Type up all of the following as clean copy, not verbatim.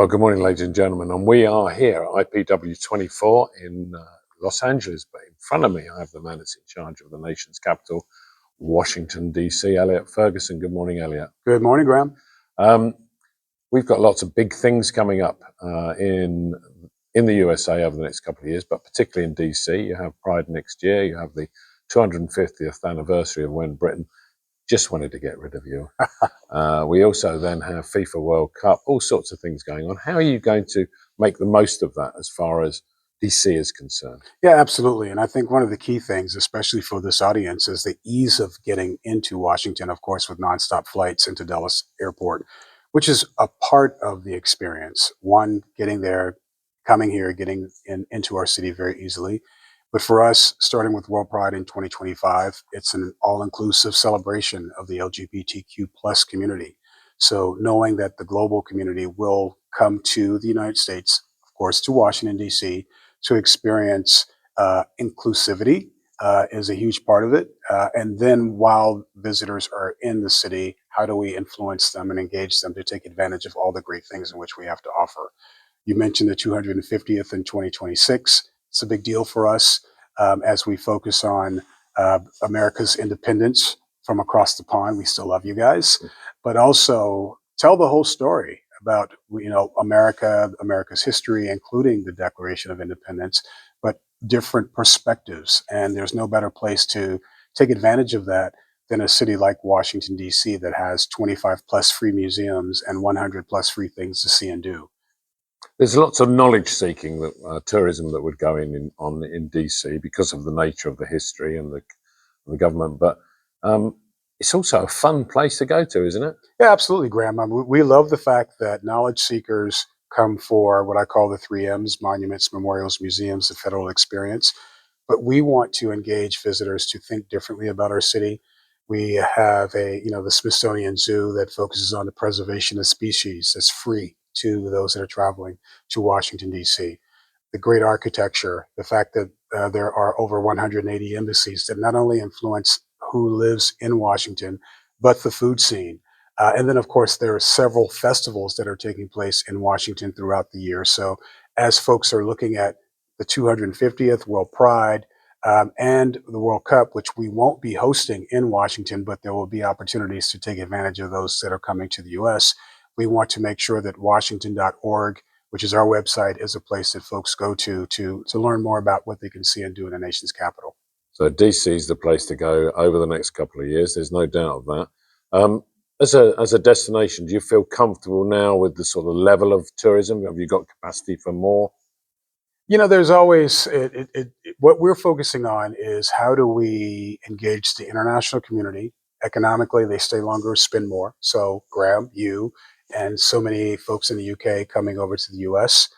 Well, good morning, ladies and gentlemen, and we are here at IPW24 in Los Angeles, but in front of me I have the man that's in charge of the nation's capital, Washington, D.C., Elliott Ferguson. Good morning, Elliott. Good morning, Graham. We've got lots of big things coming up in the USA over the next couple of years, but particularly in D.C. You have Pride next year, you have the 250th anniversary of when Britain just wanted to get rid of you. We also then have FIFA World Cup, all sorts of things going on. How are you going to make the most of that as far as DC is concerned? Yeah, absolutely. And I think one of the key things, especially for this audience, is the ease of getting into Washington, of course, with nonstop flights into Dulles Airport, which is a part of the experience. One, getting there, coming here, getting into our city very easily. But for us, starting with World Pride in 2025, it's an all-inclusive celebration of the LGBTQ plus community. So knowing that the global community will come to the United States, of course, to Washington, D.C., to experience inclusivity is a huge part of it. And then while visitors are in the city, how do we influence them and engage them to take advantage of all the great things in which we have to offer? You mentioned the 250th in 2026. It's a big deal for us as we focus on America's independence from across the pond. We still love you guys, but also tell the whole story about America's history, including the Declaration of Independence, but different perspectives. And there's no better place to take advantage of that than a city like Washington, D.C., that has 25 plus free museums and 100 plus free things to see and do. There's lots of knowledge seeking that tourism that would go in DC because of the nature of the history and the government, but it's also a fun place to go to, isn't it? Yeah, absolutely, Graham. We love the fact that knowledge seekers come for what I call the 3Ms: monuments, memorials, museums, the federal experience. But we want to engage visitors to think differently about our city. We have the Smithsonian Zoo that focuses on the preservation of species. That's free to those that are traveling to Washington, D.C. The great architecture, the fact that there are over 180 embassies that not only influence who lives in Washington, but the food scene. And then, of course, there are several festivals that are taking place in Washington throughout the year. So as folks are looking at the 250th World Pride and the World Cup, which we won't be hosting in Washington, but there will be opportunities to take advantage of those that are coming to the U.S., we want to make sure that Washington.org, which is our website, is a place that folks go to learn more about what they can see and do in the nation's capital. So DC is the place to go over the next couple of years. There's no doubt of that. As a destination, do you feel comfortable now with the sort of level of tourism? Have you got capacity for more? There's always what we're focusing on is how do we engage the international community economically? They stay longer, spend more. So Graham, you, and so many folks in the UK coming over to the US.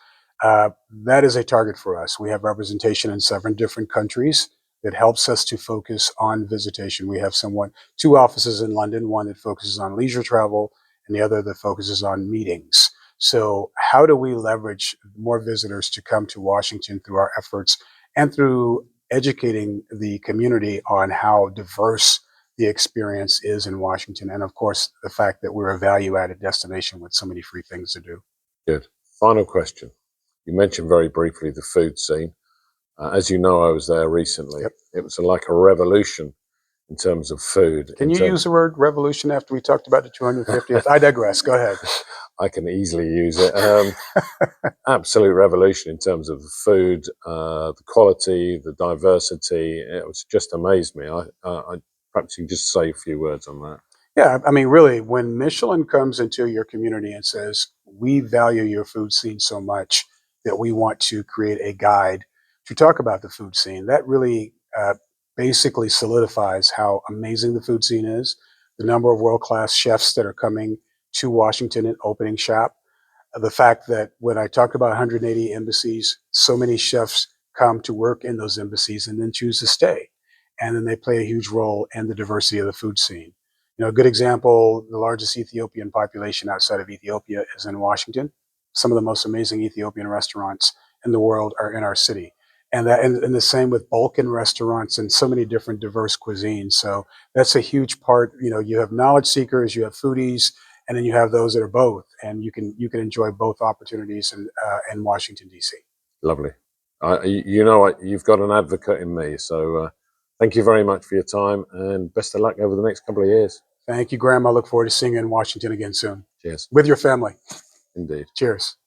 That is a target for us. We have representation in 7 different countries that helps us to focus on visitation. We have 2 offices in London, one that focuses on leisure travel and the other that focuses on meetings. So how do we leverage more visitors to come to Washington through our efforts and through educating the community on how diverse the experience is in Washington? And of course, the fact that we're a value-added destination with so many free things to do. Good. Final question. You mentioned very briefly the food scene. As you know, I was there recently. Yep. It was like a revolution in terms of food. Can you use the word revolution after we talked about the 250th? I digress. Go ahead. I can easily use it. Absolute revolution in terms of the food, the quality, the diversity. It was just amazed me. Perhaps you can just say a few words on that. Yeah, I mean, really, when Michelin comes into your community and says, we value your food scene so much that we want to create a guide to talk about the food scene, that really basically solidifies how amazing the food scene is, the number of world-class chefs that are coming to Washington and opening shop, the fact that when I talked about 180 embassies, so many chefs come to work in those embassies and then choose to stay. And then they play a huge role in the diversity of the food scene. A good example, the largest Ethiopian population outside of Ethiopia is in Washington. Some of the most amazing Ethiopian restaurants in the world are in our city. And the same with Balkan restaurants and so many different diverse cuisines. So that's a huge part. You have knowledge seekers, you have foodies, and then you have those that are both, and you can enjoy both opportunities in Washington D.C. Lovely. You've got an advocate in me. So thank you very much for your time, and best of luck over the next couple of years. Thank you, Graham. I look forward to seeing you in Washington again soon Cheers. with your family. Indeed. Cheers.